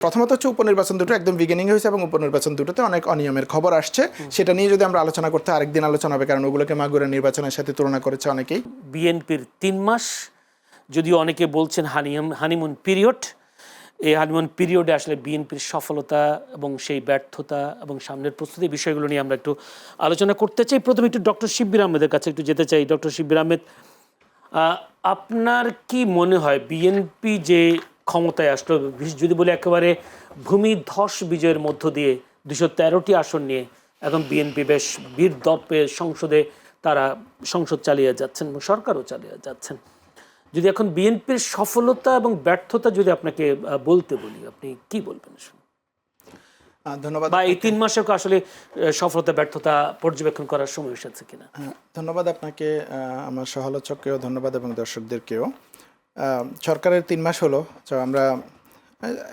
প্রথমত হচ্ছে উপনির্বাচন দুটো একদম বিগিনিং হয়েছে এবং উপনির্বাচন দুটোতে অনেক অনিয়মের খবর আসছে। সেটা নিয়ে যদি আমরা আলোচনা করতে আরেকদিন আলোচনা হবে, কারণ ওগুলোকে মাগুরা নির্বাচনের সাথে তুলনা করেছে অনেকেই। বিএনপির ৩ মাস, যদিও অনেকে বলছেন হানিমুন পিরিয়ড, এই হানিমুন পিরিয়ডে আসলে বিএনপির সফলতা এবং সেই ব্যর্থতা এবং সামনের প্রস্তুতি বিষয়গুলো নিয়ে আমরা একটু আলোচনা করতে চাই। প্রথমে একটু ডক্টর শিব্বির আহমেদের কাছে একটু যেতে চাই। ডক্টর শিব্বির আহমেদ, আপনার কি মনে হয় বিএনপি যে ক্ষমতায় আসলো, যদি বলি একেবারে ভূমিধস বিজয়ের মধ্য দিয়ে ২১৩টি আসন নিয়ে এখন বিএনপি বেশ বীর দর্পে সংসদে তারা সংসদ চালিয়ে যাচ্ছেন এবং সরকারও চালিয়ে যাচ্ছেন, যদি এখন বিএনপির সফলতা এবং ব্যর্থতা যদি আপনাকে বলতে বলি, আপনি কি বলবেন? ধন্যবাদ। বা এই ৩ মাসে আসলে সফলতা ব্যর্থতা পর্যবেক্ষণ করার সময় এসেছে কিনা? ধন্যবাদ আপনাকে, আমার সহালোচককেও ধন্যবাদ এবং দর্শকদেরকেও। সরকারের ৩ মাস হলো, তো আমরা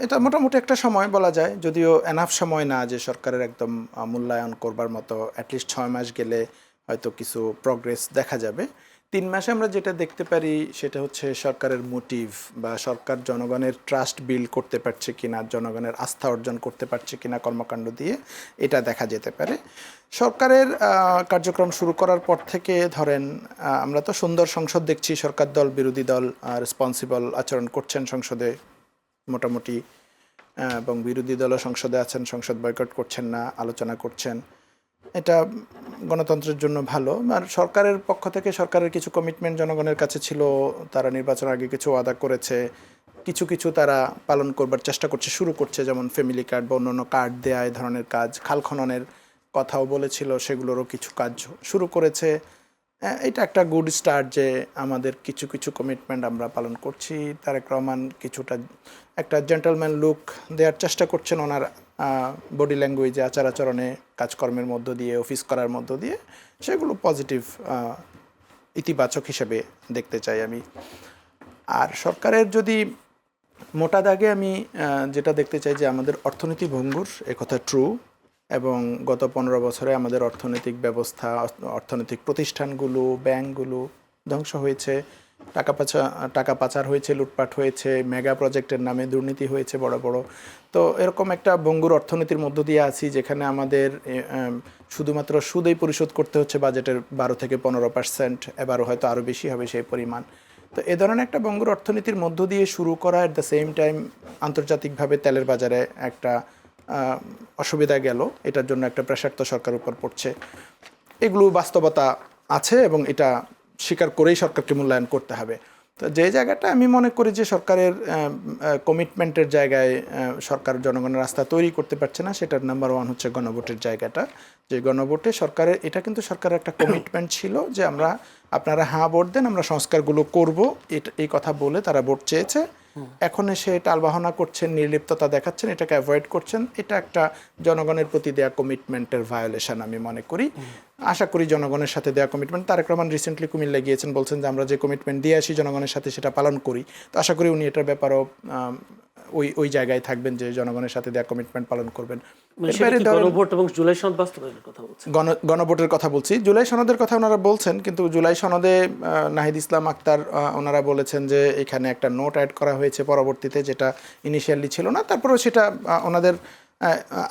এটা মোটামুটি একটা সময় বলা যায়, যদিও এনাফ সময় না যে সরকারের একদম মূল্যায়ন করবার মতো। অ্যাটলিস্ট ৬ মাস গেলে হয়তো কিছু প্রগ্রেস দেখা যাবে। ৩ মাসে আমরা যেটা দেখতে পারি সেটা হচ্ছে সরকারের মোটিভ বা সরকার জনগণের ট্রাস্ট বিল্ড করতে পারছে কিনা, জনগণের আস্থা অর্জন করতে পারছে কিনা কর্মকাণ্ড দিয়ে, এটা দেখা যেতে পারে। সরকারের কার্যক্রম শুরু করার পর থেকে ধরেন আমরা তো সুন্দর সংসদ দেখছি, সরকার দল বিরোধী দল রেসপন্সিবল আচরণ করছেন সংসদে মোটামুটি, এবং বিরোধী দলও সংসদে আছেন, সংসদ বয়কট করছেন না, আলোচনা করছেন। এটা গণতন্ত্রের জন্য ভালো। আর সরকারের পক্ষ থেকে সরকারের কিছু কমিটমেন্ট জনগণের কাছে ছিল, তারা নির্বাচন আগে কিছু ওয়াদা করেছে, কিছু কিছু তারা পালন করবার চেষ্টা করছে, শুরু করছে, যেমন ফ্যামিলি কার্ড বা অন্যান্য কার্ড দেয়া, এই ধরনের কাজ। খাল খননের কথাও বলেছিল, সেগুলোরও কিছু কাজ শুরু করেছে। এটা একটা গুড স্টার্ট যে আমাদের কিছু কিছু কমিটমেন্ট আমরা পালন করছি। তারেক রহমান কিছুটা একটা জেন্টলম্যান লুক দেওয়ার চেষ্টা করছেন ওনার বডি ল্যাঙ্গুয়েজে, আচার আচরণে, কাজকর্মের মধ্য দিয়ে, অফিস করার মধ্য দিয়ে। সেগুলো পজিটিভ, ইতিবাচক হিসেবে দেখতে চাই আমি। আর সরকারের যদি মোটা দাগে আমি যেটা দেখতে চাই যে আমাদের অর্থনীতি ভঙ্গুর, একথা ট্রু, এবং গত 15 বছরে আমাদের অর্থনৈতিক ব্যবস্থা, অর্থনৈতিক প্রতিষ্ঠানগুলো, ব্যাংকগুলো ধ্বংস হয়েছে, টাকা পাচার হয়েছে, লুটপাট হয়েছে, মেগা প্রজেক্টের নামে দুর্নীতি হয়েছে বড় বড়। তো এরকম একটা ভঙ্গুর অর্থনীতির মধ্য দিয়ে আছি, যেখানে আমাদের শুধুমাত্র সুদেই পরিশোধ করতে হচ্ছে বাজেটের 12 থেকে 15%, এবারও হয়তো আরও বেশি হবে সেই পরিমাণ। তো এ ধরনের একটা ভঙ্গুর অর্থনীতির মধ্য দিয়ে শুরু করা, অ্যাট দ্য সেম টাইম আন্তর্জাতিকভাবে তেলের বাজারে একটা অসুবিধা গেল, এটার জন্য একটা প্রেশার তো সরকারের উপর পড়ছে। এগুলো বাস্তবতা আছে এবং এটা স্বীকার করেই সরকারকে মূল্যায়ন করতে হবে। তো যে জায়গাটা আমি মনে করি যে সরকারের কমিটমেন্টের জায়গায় সরকার জনগণের রাস্তা তৈরি করতে পারছে না, সেটার নাম্বার 1 হচ্ছে গণভোটের জায়গাটা। যে গণভোটে সরকারের, এটা কিন্তু সরকারের একটা কমিটমেন্ট ছিল যে আপনারা হ্যাঁ ভোট দেন, আমরা সংস্কারগুলো করব, এই কথা বলে তারা ভোট চেয়েছে। এখন এসে টালবাহানা করছেন, নির্লিপ্ততা দেখাচ্ছেন, এটাকে অ্যাভয়েড করছেন। এটা একটা জনগণের প্রতি দেয়া কমিটমেন্টের ভায়োলেশন আমি মনে করি। আশা করি জনগণের সাথে দেওয়া কমিটমেন্ট, তারেক রহমান রিসেন্টলি কুমিল্লা গিয়েছেন, বলছেন যে আমরা যে কমিটমেন্ট দিয়ে আসি জনগণের সাথে সেটা পালন করি। তো আশা করি উনি এটার ব্যাপারেও ওই জায়গায় থাকবেন যে জনগণের সাথে দেওয়া কমিটমেন্ট পালন করবেন। গণভোট এবং জুলাই সনদ বাস্তবায়নের কথা বলছেন? গণভোটের কথা বলছি, জুলাই সনদের কথা ওনারা বলছেন, কিন্তু জুলাই সনদে নাহিদ ইসলাম আক্তার ওনারা বলেছেন যে এখানে একটা নোট অ্যাড করা হয়েছে পরবর্তীতে, যেটা ইনিশিয়ালি ছিল না। তারপরেও সেটা ওনাদের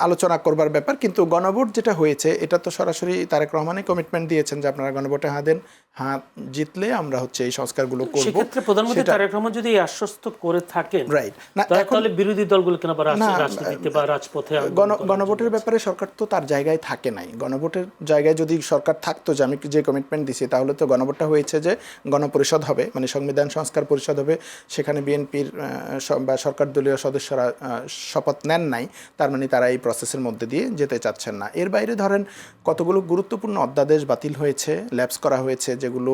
আলোচনা করবার ব্যাপার। কিন্তু গণভোট যেটা হয়েছে, এটা তো সরাসরি তারেক রহমানই কমিটমেন্ট দিয়েছেন যে আপনারা গণভোটে হাঁ দেন, হাঁ জিতলে আমরা হচ্ছে এই সংস্কারগুলো করব। সেক্ষেত্রে প্রধানমন্ত্রী তারেক রহমান যদি আশ্বস্ত করে থাকেন, রাইট, না তাহলে বিরোধী দলগুলো কেন রাজনীতিতে বা রাজপথে? গণভোটের ব্যাপারে সরকার তো তার জায়গায় থাকে নাই। গণভোটের জায়গায় যদি সরকার থাকতো যে আমি যে কমিটমেন্ট দিছি, তাহলে তো গণভোটটা হয়েছে যে গণপরিষদ হবে, মানে সংবিধান সংস্কার পরিষদ হবে। সেখানে বিএনপির বা সরকার দলীয় সদস্যরা শপথ নেন নাই, তার মানে তারা এই প্রসেসের মধ্যে দিয়ে যেতে চাচ্ছেন না। এর বাইরে ধরেন কতগুলো গুরুত্বপূর্ণ অধ্যাদেশ বাতিল হয়েছে, ল্যাপস করা হয়েছে, যেগুলো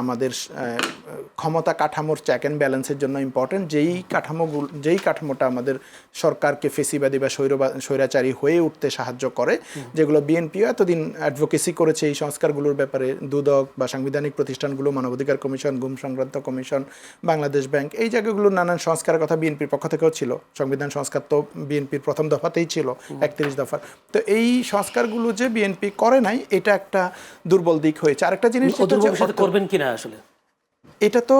আমাদের ক্ষমতা কাঠামোর চেক অ্যান্ড ব্যালেন্সের জন্য ইম্পর্টেন্ট। যেই কাঠামোটা আমাদের সরকারকে ফেসিবাদী বা স্বৈরাচারী হয়ে উঠতে সাহায্য করে, যেগুলো বিএনপিও এতদিন অ্যাডভোকেসি করেছে এই সংস্কারগুলোর ব্যাপারে, দুদক বা সাংবিধানিক প্রতিষ্ঠানগুলো, মানবাধিকার কমিশন, গুম সংক্রান্ত কমিশন, বাংলাদেশ ব্যাংক, এই জায়গাগুলোর নানান সংস্কারের কথা বিএনপির পক্ষ থেকেও ছিল। সংবিধান সংস্কার তো বিএনপির প্রথম দফাতেই ছিল, 31 দফার। তো এই সংস্কারগুলো যে বিএনপি করে নাই, এটা একটা দুর্বল দিক হয়েছে। আরেকটা জিনিস করবেন কিনা আসলে এটা তো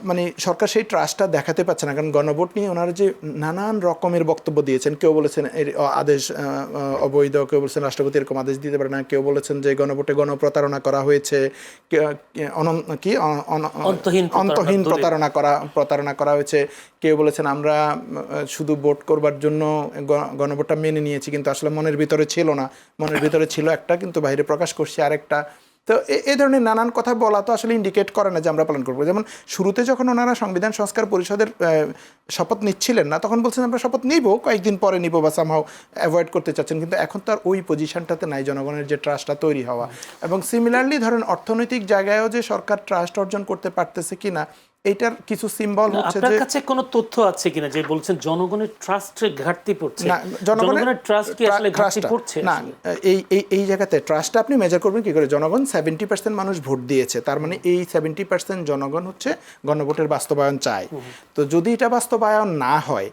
মানে সরকার সেই ট্রাস্টটা দেখাতে পারছে না, কারণ গণভোট নিয়ে ওনারা যে নানান রকমের বক্তব্য দিয়েছেন। কেউ বলেছেন এর আদেশ অবৈধ, কেউ বলেছেন রাষ্ট্রপতি এরকম আদেশ দিতে পারে না, কেউ বলেছেন যে গণভোটে গণপ্রতারণা করা হয়েছে, অন্তহীন প্রতারণা করা হয়েছে। কেউ বলেছেন আমরা শুধু ভোট করবার জন্য গণভোটটা মেনে নিয়েছি, কিন্তু আসলে মনের ভিতরে ছিল না, মনের ভিতরে ছিল একটা কিন্তু বাইরে প্রকাশ করছি আরেকটা। তো এই ধরনের নানান কথা বলা তো আসলে ইন্ডিকেট করে না যে আমরা পালন করবো। যেমন শুরুতে যখন ওনারা সংবিধান সংস্কার পরিষদের শপথ নিচ্ছিলেন না, তখন বলছেন আমরা শপথ নিব, কয়েকদিন পরে নিব বা সামহাও অ্যাভয়েড করতে চাচ্ছেন, কিন্তু এখন তো আর ওই পজিশনটাতে নাই জনগণের যে ট্রাস্টটা তৈরি হওয়া। এবং সিমিলারলি ধরেন অর্থনৈতিক জায়গায়ও যে সরকার ট্রাস্ট অর্জন করতে পারতেছে কিনা, এইটার কিছু সিম্বল হচ্ছে আপনার যে কাছে কোনো তথ্য আছে কিনা যে বলছেন জনগণের ট্রাস্টের ঘাটতি পড়ছে? না, জনগণের ট্রাস্ট কি আসলে ঘাটতি ট্রাস্টটা পড়ছে? না, এই জায়গাতে ট্রাস্টটা আপনি মেজার করবেন কি করে? জনগণ 70% মানুষ ভোট দিয়েছে, তার মানে এই 70% জনগণ হচ্ছে গণভোটের বাস্তবায়ন চায়। তো যদি এটা বাস্তবায়ন না হয়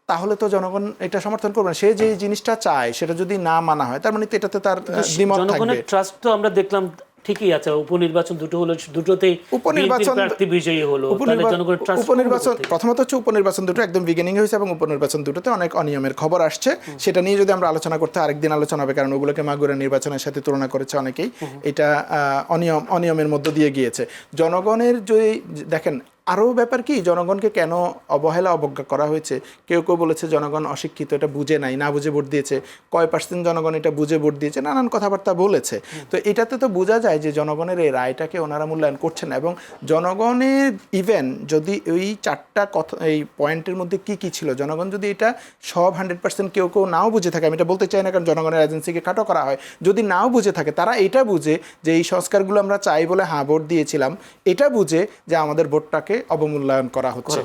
তাহলে তো জনগণ এটা সমর্থন করবে না। সে যে জিনিসটা চায় সেটা যদি না মানা হয়, তার মানে তো এটাতে তার দ্বিমত থাকবে। জনগণের ট্রাস্ট তো আমরা দেখলাম ঠিকই আছে, উপনির্বাচন দুটো হলো, দুটোতেই উপনির্বাচন প্রার্থী বিজয়ী হলো, তাহলে জনগণের ট্রাস্ট উপনির্বাচন প্রথমত হচ্ছে উপনির্বাচন দুটো একদম বিগিনিং হয়েছে, এবং উপনির্বাচন দুটোতে অনেক অনিয়মের খবর আসছে। সেটা নিয়ে যদি আমরা আলোচনা করতে আরেকদিন আলোচনা হবে, কারণ ওগুলোকে মাগুরা নির্বাচনের সাথে তুলনা করেছে অনেকেই। এটা অনিয়মের মধ্য দিয়ে গিয়েছে। জনগণের যদি দেখেন আরও ব্যাপার কি, জনগণকে কেন অবজ্ঞা করা হয়েছে। কেউ কেউ বলেছে জনগণ অশিক্ষিত, এটা বুঝে নাই, না বুঝে ভোট দিয়েছে। কয় পার্সেন্ট জনগণ এটা বুঝে ভোট দিয়েছে, নানান কথাবার্তা বলেছে। তো এটাতে তো বোঝা যায় যে জনগণের এই রায়টাকে ওনারা মূল্যায়ন করছেন না। এবং জনগণের ইভেন যদি ওই চারটা কথা, এই পয়েন্টের মধ্যে কি কি ছিল, জনগণ যদি এটা সব 100% কেউ নাও বুঝে থাকে, আমি এটা বলতে চাই না কারণ জনগণের এজেন্সিকে খাটো করা হয়, যদি নাও বুঝে থাকে, তারা এটা বুঝে যে এই সংস্কারগুলো আমরা চাই বলে হ্যাঁ ভোট দিয়েছিলাম, এটা বুঝে যে আমাদের ভোটটাকে অবমূল্যায়ন করা হচ্ছে।